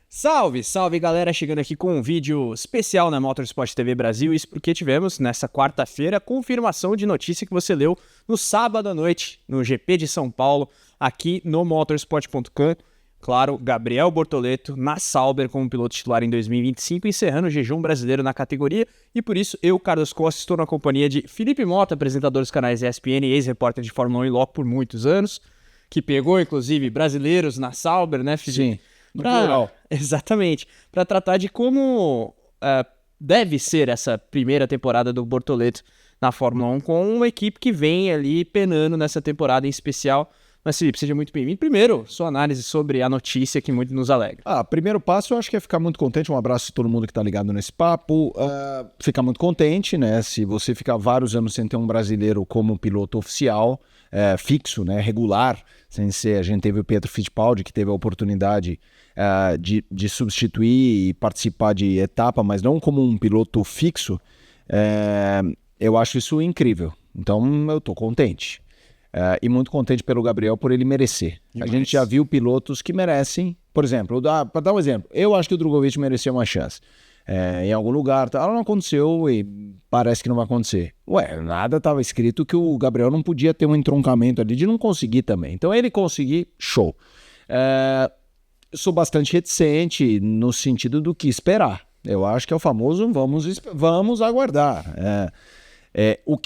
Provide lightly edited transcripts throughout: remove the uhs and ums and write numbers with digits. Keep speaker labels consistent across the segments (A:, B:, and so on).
A: Salve, salve galera, chegando aqui com um vídeo especial na Motorsport TV Brasil, isso porque tivemos nessa quarta-feira confirmação de notícia que você leu no sábado à noite, no GP de São Paulo, aqui no motorsport.com. Claro, Gabriel Bortoleto na Sauber como piloto titular em 2025, encerrando o jejum brasileiro na categoria, e por isso eu, Carlos Costa, estou na companhia de Felipe Mota, apresentador dos canais ESPN e ex-repórter de Fórmula 1 e Loco por muitos anos, que pegou inclusive brasileiros na Sauber, né, Felipe?
B: Sim.
A: Exatamente, para tratar de como deve ser essa primeira temporada do Bortoleto na Fórmula 1 com uma equipe que vem ali penando nessa temporada em especial. Mas Felipe, seja muito bem-vindo. Primeiro, sua análise sobre a notícia que muito nos alegra.
B: Primeiro passo eu acho que é ficar muito contente, um abraço a todo mundo que está ligado nesse papo, ficar muito contente, né, se você ficar vários anos sem ter um brasileiro como piloto oficial, fixo, né, regular, sem ser, a gente teve o Pietro Fittipaldi que teve a oportunidade de substituir e participar de etapa, mas não como um piloto fixo, eu acho isso incrível, então eu estou contente. E muito contente pelo Gabriel por ele merecer. Demais. A gente já viu pilotos que merecem, por exemplo, para dar um exemplo, eu acho que o Drogovic merecia uma chance. Em algum lugar, ela não aconteceu e parece que não vai acontecer. Nada estava escrito que o Gabriel não podia ter um entroncamento ali de não conseguir também. Então ele conseguir, show. Eu sou bastante reticente no sentido do que esperar. Eu acho que é o famoso vamos aguardar.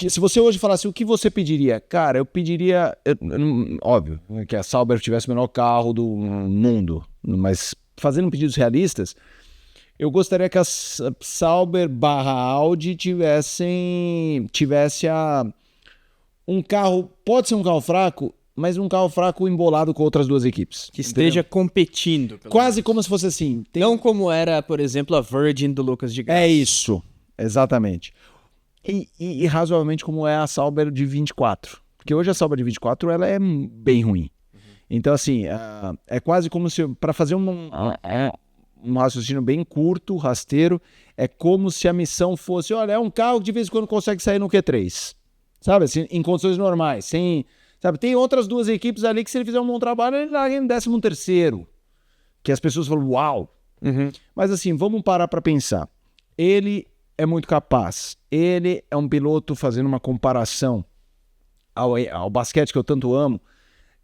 B: Se você hoje falasse o que você pediria, cara, eu pediria, óbvio, que a Sauber tivesse o menor carro do mundo, mas fazendo pedidos realistas, eu gostaria que a Sauber / Audi tivesse um carro, pode ser um carro fraco, mas um carro fraco embolado com outras duas equipes.
A: Que esteja competindo.
B: Quase como se fosse assim.
A: Não como era, por exemplo, a Virgin do Lucas de Graça.
B: É isso, exatamente. E razoavelmente como é a Sauber de 24. Porque hoje a Sauber de 24 ela é bem ruim. Então assim, é quase como se, para fazer um raciocínio bem curto, rasteiro, é como se a missão fosse, olha, é um carro que de vez em quando consegue sair no Q3. Sabe, assim, em condições normais. Sabe, tem outras duas equipes ali que se ele fizer um bom trabalho, ele larga em 13º. Que as pessoas falam, uau! Mas assim, vamos parar para pensar. Ele é muito capaz. Ele é um piloto, fazendo uma comparação ao basquete que eu tanto amo,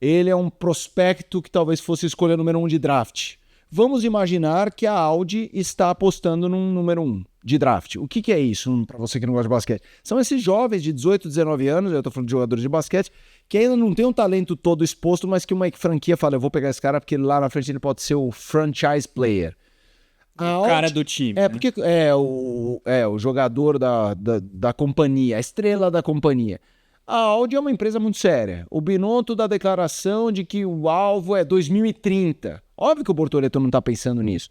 B: ele é um prospecto que talvez fosse escolha número 1 de draft. Vamos imaginar que a Audi está apostando num número 1 de draft. O que é isso, para você que não gosta de basquete? São esses jovens de 18, 19 anos, eu estou falando de jogadores de basquete, que ainda não tem um talento todo exposto, mas que uma franquia fala, eu vou pegar esse cara porque lá na frente ele pode ser o franchise player.
A: O cara do time.
B: Porque o jogador da companhia, a estrela da companhia. A Audi é uma empresa muito séria. O Binotto dá a declaração de que o alvo é 2030. Óbvio que o Bortoleto não está pensando nisso.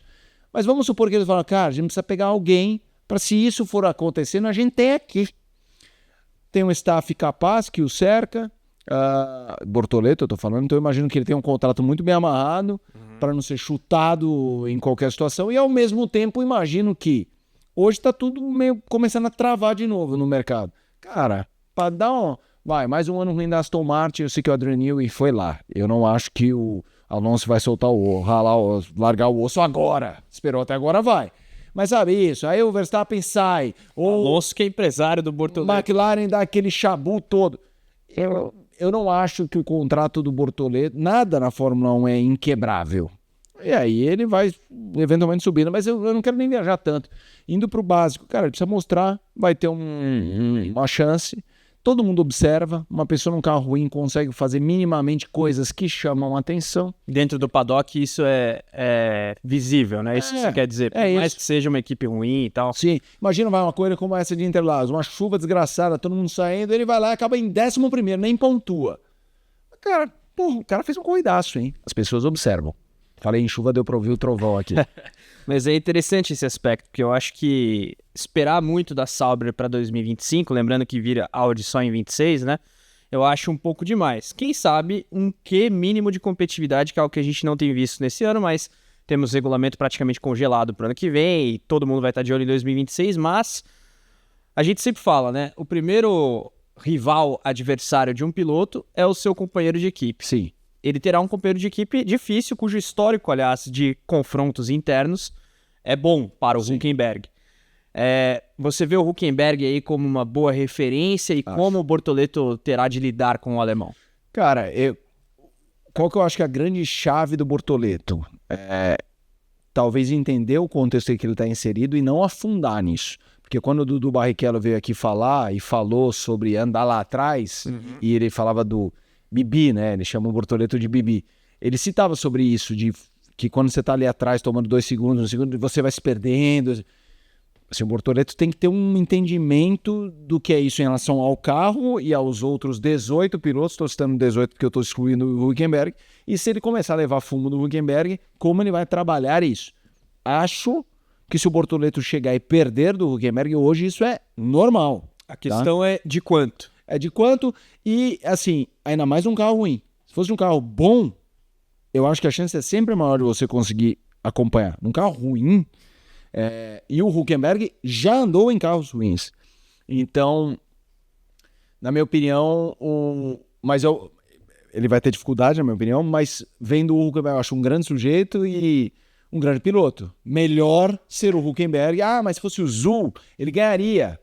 B: Mas vamos supor que eles falam, cara, a gente precisa pegar alguém para, se isso for acontecendo, a gente tem aqui. Tem um staff capaz que o cerca. Bortoleto, eu tô falando, então eu imagino que ele tem um contrato muito bem amarrado para não ser chutado em qualquer situação, e ao mesmo tempo imagino que hoje tá tudo meio começando a travar de novo no mercado. Cara, para dar mais um ano ruim da Aston Martin, eu sei que o Adrian Newey foi lá, eu não acho que o Alonso vai soltar largar o osso agora, esperou até agora, vai. Mas sabe isso, aí o Verstappen sai,
A: o Alonso que é empresário do Bortoleto.
B: McLaren dá aquele chabu todo. Eu não acho que o contrato do Bortoleto, nada na Fórmula 1 é inquebrável. E aí ele vai eventualmente subindo, mas eu não quero nem viajar tanto. Indo para o básico, cara, ele precisa mostrar, vai ter uma chance. Todo mundo observa, uma pessoa num carro ruim consegue fazer minimamente coisas que chamam a atenção.
A: Dentro do paddock isso é visível, né? Isso que você quer dizer, por mais que seja uma equipe ruim e tal.
B: Sim, imagina uma corrida como essa de Interlagos, uma chuva desgraçada, todo mundo saindo, ele vai lá e acaba em 11º, nem pontua. Cara, o cara fez um corridaço, hein? As pessoas observam. Falei em chuva, deu pra ouvir o trovão aqui.
A: Mas é interessante esse aspecto, porque eu acho que esperar muito da Sauber para 2025, lembrando que vira Audi só em 26, né? Eu acho um pouco demais. Quem sabe um quê mínimo de competitividade, que é algo que a gente não tem visto nesse ano, mas temos regulamento praticamente congelado para o ano que vem e todo mundo vai estar de olho em 2026, mas a gente sempre fala, né? O primeiro rival adversário de um piloto é o seu companheiro de equipe.
B: Sim.
A: ele terá um companheiro de equipe difícil, cujo histórico, aliás, de confrontos internos é bom para o Hülkenberg. Você vê o Hülkenberg aí como uma boa referência e como o Bortoleto terá de lidar com o alemão?
B: Cara, qual que eu acho que é a grande chave do Bortoleto? Talvez entender o contexto em que ele está inserido e não afundar nisso. Porque quando o Dudu Barrichello veio aqui falar e falou sobre andar lá atrás, e ele falava do Bibi, né? Ele chama o Bortoleto de Bibi. Ele citava sobre isso, de que quando você está ali atrás tomando 2 segundos, 1 segundo, você vai se perdendo. Assim, o Bortoleto tem que ter um entendimento do que é isso em relação ao carro e aos outros 18 pilotos. Estou citando 18 porque eu estou excluindo o Hülkenberg. E se ele começar a levar fumo do Hülkenberg, como ele vai trabalhar isso? Acho que se o Bortoleto chegar e perder do Hülkenberg, hoje isso é normal.
A: A questão é de quanto?
B: É de quanto e, assim, ainda mais um carro ruim. Se fosse um carro bom, eu acho que a chance é sempre maior de você conseguir acompanhar. Num carro ruim, e o Hülkenberg já andou em carros ruins. Então, na minha opinião, ele vai ter dificuldade, na minha opinião, mas vendo o Hülkenberg, eu acho um grande sujeito e um grande piloto. Melhor ser o Hülkenberg. Mas se fosse o Zul, ele ganharia.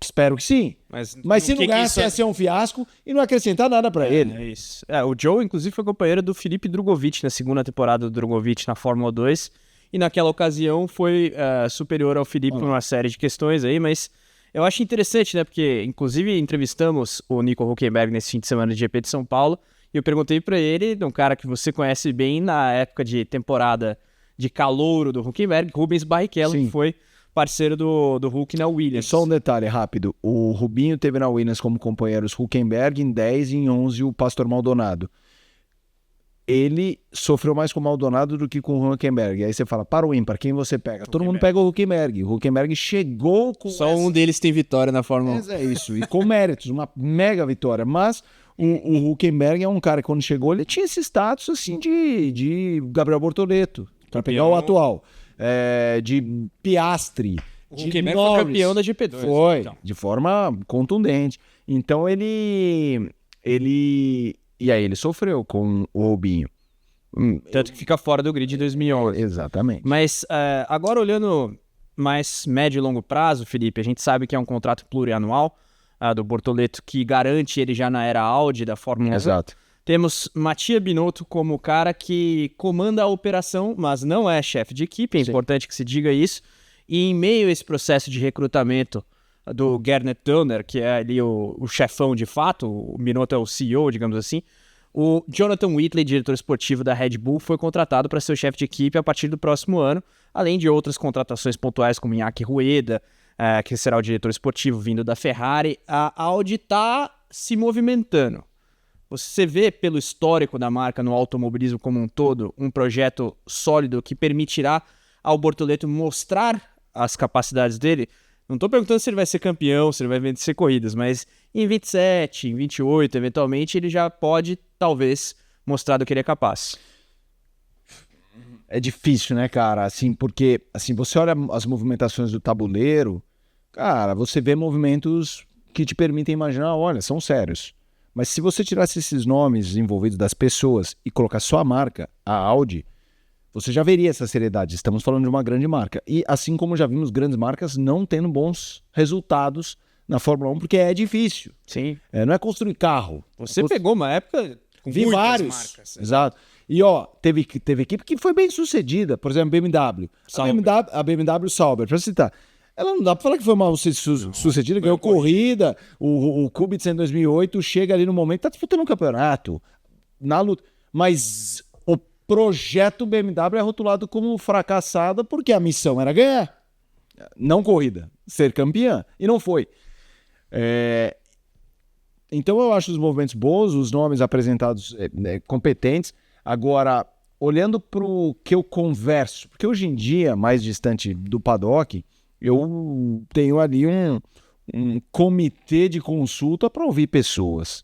B: Espero que sim. Mas se não ganhasse, ia ser um fiasco e não acrescentar nada para ele.
A: É isso. O Joe, inclusive, foi companheiro do Felipe Drugovich na segunda temporada do Drugovich na Fórmula 2. E naquela ocasião foi superior ao Felipe por uma série de questões aí, mas eu acho interessante, né? Porque, inclusive, entrevistamos o Nico Hülkenberg nesse fim de semana de GP de São Paulo e eu perguntei para ele, de um cara que você conhece bem na época de temporada de calouro do Hülkenberg, Rubens Barrichello, que foi parceiro do Hulk na Williams.
B: Só um detalhe rápido, o Rubinho teve na Williams como companheiros Hülkenberg em 10 e em 11 o Pastor Maldonado. Ele sofreu mais com o Maldonado do que com o Hülkenberg. Aí você fala, para o ímpar, quem você pega? Todo mundo pega o Hülkenberg. O Hülkenberg chegou com
A: Só um deles tem vitória na Fórmula 1.
B: É isso, e com méritos, uma mega vitória. Mas o Hülkenberg é um cara que quando chegou, ele tinha esse status assim de Gabriel Bortoleto, para pegar o atual. De Piastri.
A: O Hülkenberg foi campeão da GP2.
B: Foi, então. De forma contundente. Então E aí ele sofreu com o Rubinho.
A: Tanto que fica fora do grid em 2011.
B: Exatamente.
A: Mas agora olhando mais médio e longo prazo, Felipe, a gente sabe que é um contrato plurianual do Bortoleto que garante ele já na era Audi da Fórmula 1.
B: Exato.
A: Temos Mattia Binotto como o cara que comanda a operação, mas não é chefe de equipe, é importante que se diga isso. E em meio a esse processo de recrutamento do Gernot Toner, que é ali o chefão de fato, o Binotto é o CEO, digamos assim, o Jonathan Whitley, diretor esportivo da Red Bull, foi contratado para ser o chefe de equipe a partir do próximo ano, além de outras contratações pontuais como Iñaki Rueda, que será o diretor esportivo vindo da Ferrari. A Audi está se movimentando. Você vê pelo histórico da marca no automobilismo como um todo, um projeto sólido que permitirá ao Bortoleto mostrar as capacidades dele? Não estou perguntando se ele vai ser campeão, se ele vai vencer corridas, mas em 27, em 28, eventualmente, ele já pode, talvez, mostrar do que ele é capaz.
B: É difícil, né, cara? Assim, porque assim, você olha as movimentações do tabuleiro, cara, você vê movimentos que te permitem imaginar, olha, são sérios. Mas se você tirasse esses nomes envolvidos das pessoas e colocar só a marca, a Audi, você já veria essa seriedade. Estamos falando de uma grande marca. E assim como já vimos grandes marcas não tendo bons resultados na Fórmula 1, porque é difícil.
A: Sim.
B: Não é construir carro.
A: Você pegou uma época com
B: Vi
A: muitas
B: vários.
A: marcas.
B: Exato. E teve equipe que foi bem sucedida. Por exemplo, BMW. A BMW Sauber, para citar. Ela não dá para falar que foi mal sucedida, ganhou corrida. O Kubica em 2008 chega ali no momento, tá disputando um campeonato na luta. Mas o projeto BMW é rotulado como fracassado porque a missão era ganhar, não corrida, ser campeã. E não foi. Então eu acho os movimentos bons, os nomes apresentados competentes. Agora, olhando para o que eu converso, porque hoje em dia, mais distante do paddock, eu tenho ali um comitê de consulta para ouvir pessoas.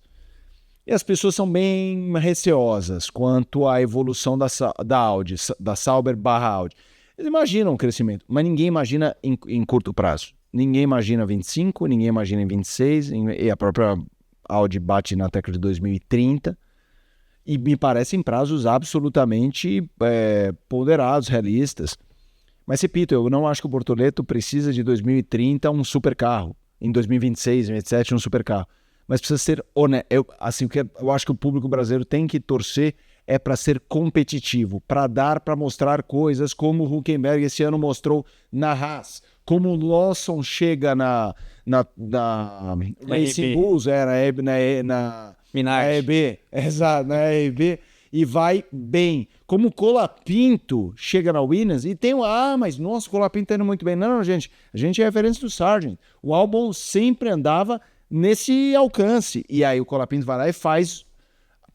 B: E as pessoas são bem receosas quanto à evolução da Audi, da Sauber / Audi. Eles imaginam o crescimento, mas ninguém imagina em curto prazo. Ninguém imagina 25, ninguém imagina em 26, e a própria Audi bate na tecla de 2030. E me parecem prazos absolutamente ponderados, realistas. Mas repito, eu não acho que o Bortoleto precisa de 2030 um supercarro. Em 2026, 2027 um supercarro. Mas precisa ser honesto. O que eu acho que o público brasileiro tem que torcer é para ser competitivo, para mostrar coisas como o Hülkenberg esse ano mostrou na Haas, como o Lawson chega na Racing Bulls, na EB, exato, na EB, e vai bem. Como o Colapinto chega na Williams e tem mas nossa, o Colapinto tá indo muito bem. Não, gente, a gente é referência do Sargent. O Albon sempre andava nesse alcance. E aí o Colapinto vai lá e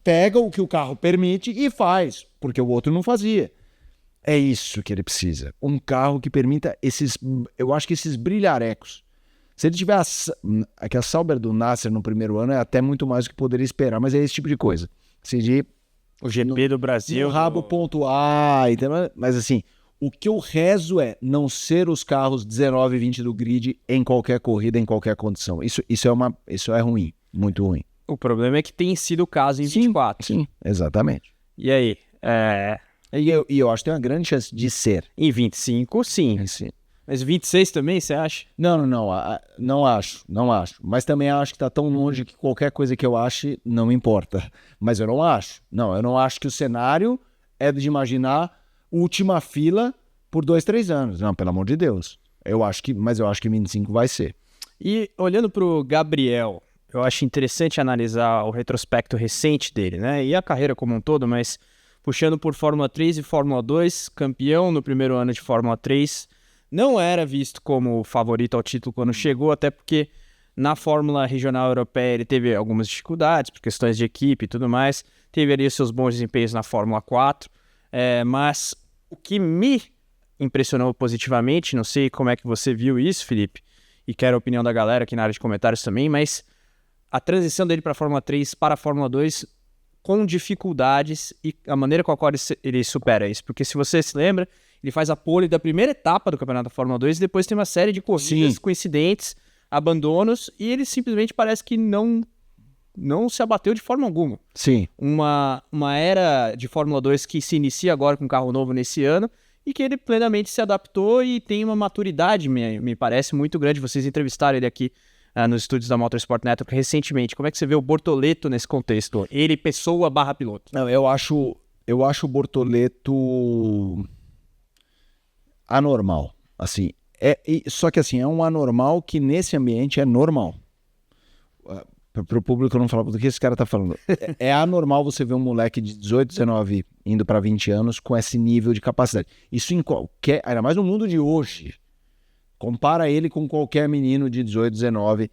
B: pega o que o carro permite e faz, porque o outro não fazia. É isso que ele precisa. Um carro que permita eu acho que esses brilharecos. Se ele tiver a Sauber do Nasser no primeiro ano, é até muito mais do que poderia esperar, mas é esse tipo de coisa. Assim,
A: o GP do Brasil.
B: O rabo pontuar, mas assim, o que eu rezo é não ser os carros 19 e 20 do grid em qualquer corrida, em qualquer condição. Isso é ruim, muito ruim.
A: O problema é que tem sido o caso em 24.
B: Sim, exatamente.
A: E aí?
B: E eu acho que tem uma grande chance de ser.
A: Em 25, sim. Mas 26 também, você acha?
B: Não acho. Mas também acho que tá tão longe que qualquer coisa que eu ache não importa. Mas eu não acho. Eu não acho que o cenário é de imaginar última fila por 2, 3 anos. Não, pelo amor de Deus. Mas eu acho que 25 vai ser.
A: E olhando pro Gabriel, eu acho interessante analisar o retrospecto recente dele, né? E a carreira como um todo, mas puxando por Fórmula 3 e Fórmula 2, campeão no primeiro ano de Fórmula 3, não era visto como favorito ao título quando chegou, até porque na Fórmula Regional Europeia ele teve algumas dificuldades, por questões de equipe e tudo mais, teve ali os seus bons desempenhos na Fórmula 4, mas o que me impressionou positivamente, não sei como é que você viu isso, Felipe, e quero a opinião da galera aqui na área de comentários também, mas a transição dele para a Fórmula 3 para a Fórmula 2 com dificuldades e a maneira com a qual ele supera isso. Porque se você se lembra, ele faz a pole da primeira etapa do Campeonato da Fórmula 2 e depois tem uma série de corridas com incidentes, abandonos, e ele simplesmente parece que não se abateu de forma alguma.
B: Sim.
A: Uma era de Fórmula 2 que se inicia agora com um carro novo nesse ano e que ele plenamente se adaptou e tem uma maturidade, me parece, muito grande. Vocês entrevistaram ele aqui nos estúdios da Motorsport Network recentemente. Como é que você vê o Bortoleto nesse contexto? Ele, pessoa / piloto.
B: Não, eu acho o Bortoleto anormal. Assim, só que assim, é um anormal que nesse ambiente é normal. Para o público não falar do que esse cara tá falando. É anormal você ver um moleque de 18, 19 indo para 20 anos com esse nível de capacidade. Isso em qualquer, ainda mais no mundo de hoje. Compara ele com qualquer menino de 18, 19.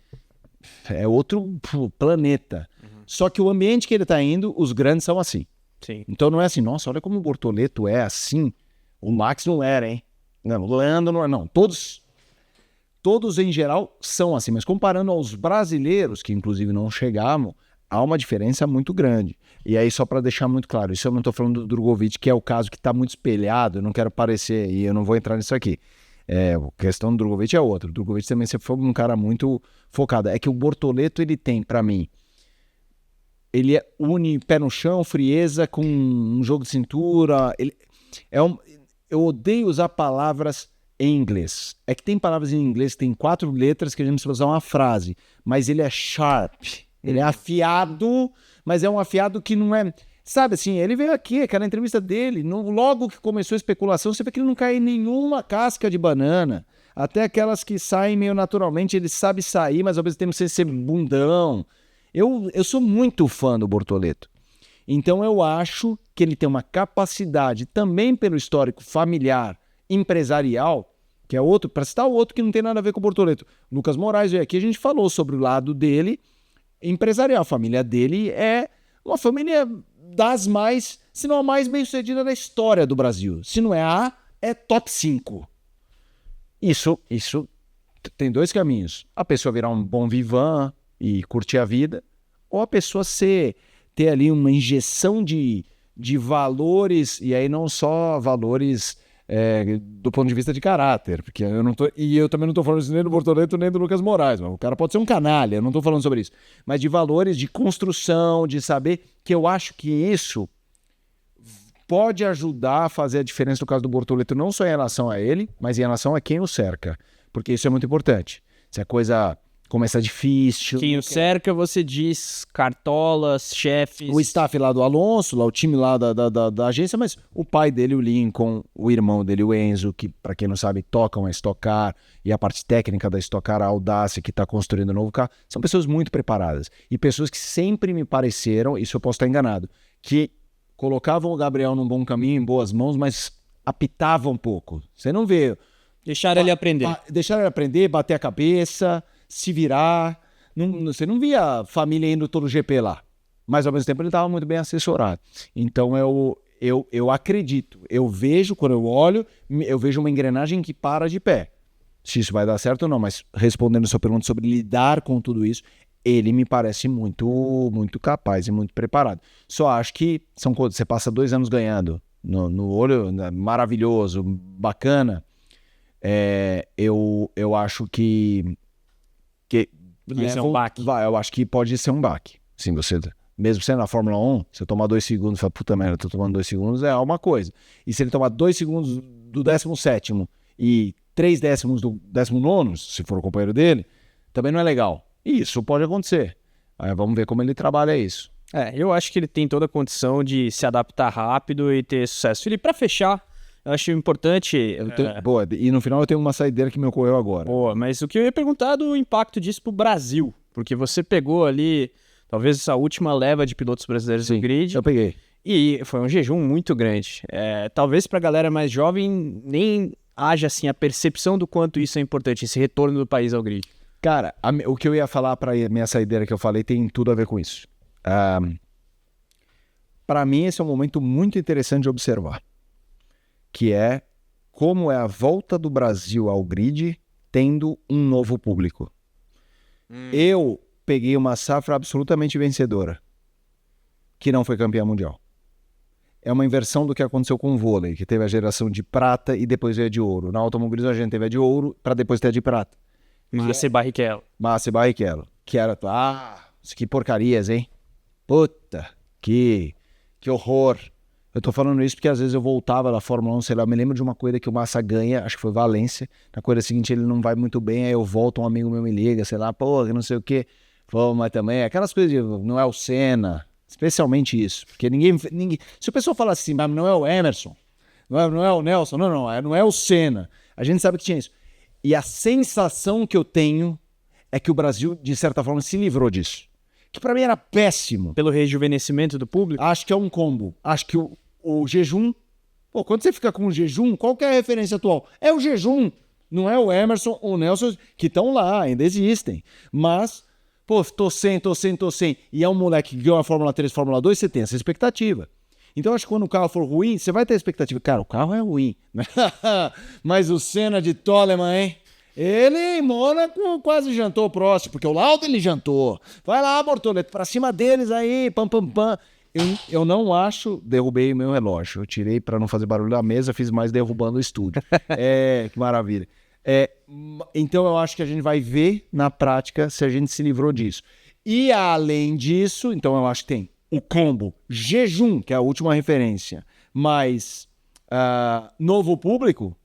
B: É outro planeta. Uhum. Só que o ambiente que ele tá indo, os grandes são assim.
A: Sim.
B: Então não é assim, nossa, olha como o Bortoleto é assim. O Max não era, hein? Não, o Leandro não era, não. Todos em geral são assim. Mas comparando aos brasileiros, que inclusive não chegavam, há uma diferença muito grande. E aí, só para deixar muito claro, isso eu não tô falando do Drogovic, que é o caso que tá muito espelhado, eu não quero parecer, e eu não vou entrar nisso aqui. A questão do Drogovic é outra. O Drogovic também sempre foi um cara muito focado. É que o Bortoleto, ele tem, para mim, ele une pé no chão, frieza com um jogo de cintura. Eu odeio usar palavras em inglês. É que tem palavras em inglês que tem 4 letras que a gente precisa usar uma frase, mas ele é sharp. Ele é afiado, mas é um afiado que não é... Sabe assim, ele veio aqui, aquela entrevista dele, logo que começou a especulação, você vê que ele não cai em nenhuma casca de banana. Até aquelas que saem meio naturalmente, ele sabe sair, mas ao mesmo tempo sem ser bundão. Eu sou muito fã do Bortoleto. Então eu acho que ele tem uma capacidade, também pelo histórico familiar, empresarial, que é outro, para citar o outro que não tem nada a ver com o Bortoleto. Lucas Moraes veio aqui, a gente falou sobre o lado dele empresarial. A família dele é uma família das mais, se não a mais bem-sucedida da história do Brasil. Se não é é top 5. Isso tem 2 caminhos. A pessoa virar um bom vivan e curtir a vida, ou a pessoa ter ali uma injeção de valores, e aí não só valores do ponto de vista de caráter, porque eu também não tô falando isso nem do Bortoleto nem do Lucas Moraes, mas o cara pode ser um canalha, eu não tô falando sobre isso, mas de valores, de construção, de saber que eu acho que isso pode ajudar a fazer a diferença no caso do Bortoleto, não só em relação a ele, mas em relação a quem o cerca, porque isso é muito importante. Se a coisa começa difícil...
A: Quem o cerca, você diz cartolas, chefes...
B: O staff lá do Alonso, lá, o time lá da agência, mas o pai dele, o Lincoln, o irmão dele, o Enzo, que, para quem não sabe, tocam a Stock Car, e a parte técnica da Stock Car, a Audácia, que está construindo um novo carro, são pessoas muito preparadas. E pessoas que sempre me pareceram, isso eu posso estar enganado, que colocavam o Gabriel num bom caminho, em boas mãos, mas apitavam um pouco. Você não vê...
A: Deixaram ele aprender.
B: Deixaram ele aprender, bater a cabeça... se virar, você não via a família indo todo GP lá, mas ao mesmo tempo ele estava muito bem assessorado. Então eu acredito, eu vejo, quando eu olho, eu vejo uma engrenagem que para de pé. Se isso vai dar certo ou não, mas respondendo a sua pergunta sobre lidar com tudo isso, ele me parece muito capaz e muito preparado. Só acho que você passa 2 anos ganhando no olho, maravilhoso, bacana, eu acho que
A: Isso é um baque.
B: Eu acho que pode ser um baque. Sim, mesmo sendo na Fórmula 1, você tomar 2 segundos e falar, puta merda, tô tomando 2 segundos, é uma coisa. E se ele tomar 2 segundos do 17º e 3 décimos do 19º, se for o companheiro dele, também não é legal. E isso pode acontecer. Aí vamos ver como ele trabalha isso.
A: Eu acho que ele tem toda a condição de se adaptar rápido e ter sucesso. Felipe, pra fechar, eu acho importante...
B: Boa, e no final eu tenho uma saideira que me ocorreu agora.
A: Boa, mas o que eu ia perguntar é do impacto disso pro Brasil, porque você pegou ali, talvez essa última leva de pilotos brasileiros no grid.
B: Eu peguei.
A: E foi um jejum muito grande. Talvez pra galera mais jovem nem haja assim a percepção do quanto isso é importante, esse retorno do país ao grid.
B: Cara, o que eu ia falar pra minha saideira que eu falei tem tudo a ver com isso. Para mim esse é um momento muito interessante de observar, que é como é a volta do Brasil ao grid tendo um novo público. Eu peguei uma safra absolutamente vencedora, que não foi campeã mundial. É uma inversão do que aconteceu com o vôlei, que teve a geração de prata e depois veio a de ouro. Na automobilismo a gente teve a de ouro para depois ter a de prata.
A: Massa e Barrichello.
B: Massa e Barrichello. Que era... que porcarias, hein? Puta, que horror. Eu tô falando isso porque às vezes eu voltava da Fórmula 1, sei lá, eu me lembro de uma corrida que o Massa ganha, acho que foi Valência, na corrida seguinte ele não vai muito bem, aí eu volto, um amigo meu me liga, sei lá, pô, não sei o quê. Pô, mas também, aquelas coisas de não é o Senna, especialmente isso, porque ninguém se o pessoal fala assim, mas não é o Emerson, não é o Nelson, não é o Senna, a gente sabe que tinha isso. E a sensação que eu tenho é que o Brasil, de certa forma, se livrou disso. Que pra mim era péssimo.
A: Pelo rejuvenescimento do público?
B: Acho que é um combo. Acho que o jejum... Pô, quando você fica com o jejum, qual que é a referência atual? É o jejum. Não é o Emerson ou o Nelson, que estão lá, ainda existem. Mas, pô, tô sem. E é um moleque que ganhou a Fórmula 3, Fórmula 2, você tem essa expectativa. Então, acho que quando o carro for ruim, você vai ter a expectativa. Cara, o carro é ruim. Mas o Senna de Toleman, hein? Ele em Mônaco quase jantou o próximo, porque o Lauda ele jantou. Vai lá, Bortoleto, pra cima deles aí, pam. Eu não acho, derrubei meu relógio. Eu tirei pra não fazer barulho da mesa, fiz mais derrubando o estúdio. Que maravilha. Então eu acho que a gente vai ver na prática se a gente se livrou disso. E além disso, então eu acho que tem o combo jejum, que é a última referência, mais novo público.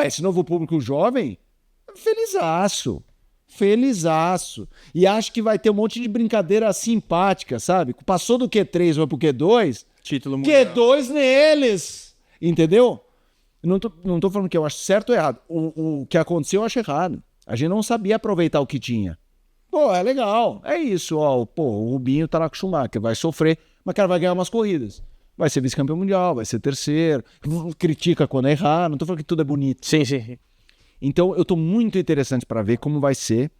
B: Esse novo público jovem, felizaço. E acho que vai ter um monte de brincadeira simpática, sabe? Passou do Q3, vai pro Q2,
A: Título mundial.
B: Q2 neles, entendeu? Não tô falando que eu acho certo ou errado. O que aconteceu eu acho errado. A gente não sabia aproveitar o que tinha. Pô, é legal. É isso, ó. Pô, o Rubinho tá lá com o Schumacher, vai sofrer, mas cara vai ganhar umas corridas. Vai ser vice-campeão mundial, vai ser terceiro. Critica quando é errar, não tô falando que tudo é bonito.
A: Sim.
B: Então eu tô muito interessante para ver como vai ser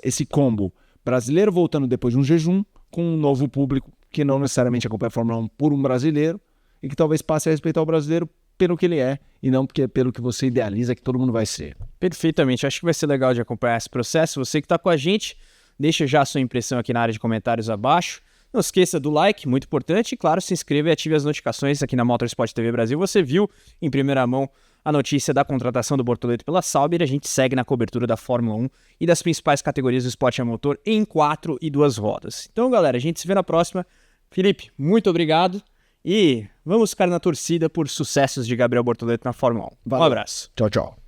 B: esse combo brasileiro voltando depois de um jejum com um novo público que não necessariamente acompanha a Fórmula 1 por um brasileiro e que talvez passe a respeitar o brasileiro pelo que ele é e não pelo que você idealiza que todo mundo vai ser.
A: Perfeitamente, acho que vai ser legal de acompanhar esse processo. Você que está com a gente, deixa já a sua impressão aqui na área de comentários abaixo. Não esqueça do like, muito importante, e claro, se inscreva e ative as notificações aqui na Motorsport TV Brasil. Você viu em primeira mão a notícia da contratação do Bortoleto pela Sauber. A gente segue na cobertura da Fórmula 1 e das principais categorias do esporte a motor em 4 e 2 rodas. Então, galera, a gente se vê na próxima. Felipe, muito obrigado e vamos ficar na torcida por sucessos de Gabriel Bortoleto na Fórmula 1.
B: Valeu.
A: Um abraço.
B: Tchau, tchau.